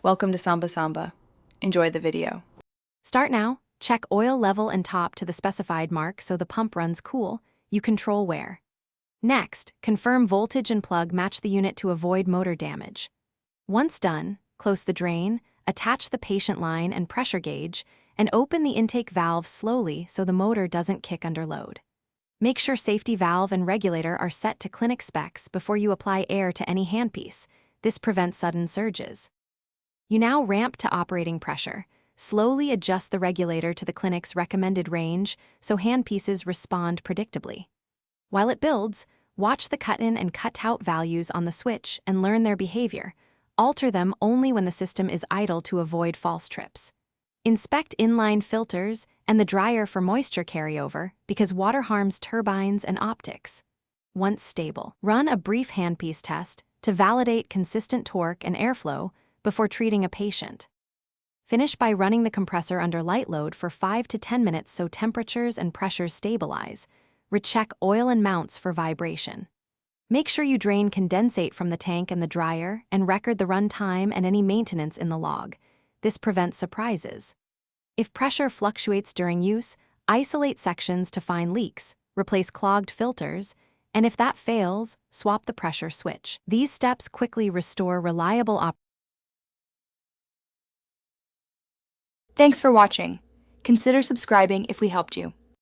Welcome to Samba Samba. Enjoy the video. Start now. Check oil level and top to the specified mark so the pump runs cool. You control wear. Next, confirm voltage and plug match the unit to avoid motor damage. Once done, close the drain, attach the patient line and pressure gauge, and open the intake valve slowly so the motor doesn't kick under load. Make sure safety valve and regulator are set to clinic specs before you apply air to any handpiece. This prevents sudden surges. You now ramp to operating pressure. Slowly adjust the regulator to the clinic's recommended range so handpieces respond predictably. While it builds, watch the cut-in and cut-out values on the switch and learn their behavior. Alter them only when the system is idle to avoid false trips. Inspect inline filters and the dryer for moisture carryover because water harms turbines and optics. Once stable, run a brief handpiece test to validate consistent torque and airflow before treating a patient. Finish by running the compressor under light load for 5 to 10 minutes so temperatures and pressures stabilize. Recheck oil and mounts for vibration. Make sure you drain condensate from the tank and the dryer and record the run time and any maintenance in the log. This prevents surprises. If pressure fluctuates during use, isolate sections to find leaks, replace clogged filters, and if that fails, swap the pressure switch. These steps quickly restore reliable operation. Thanks for watching. Consider subscribing if we helped you.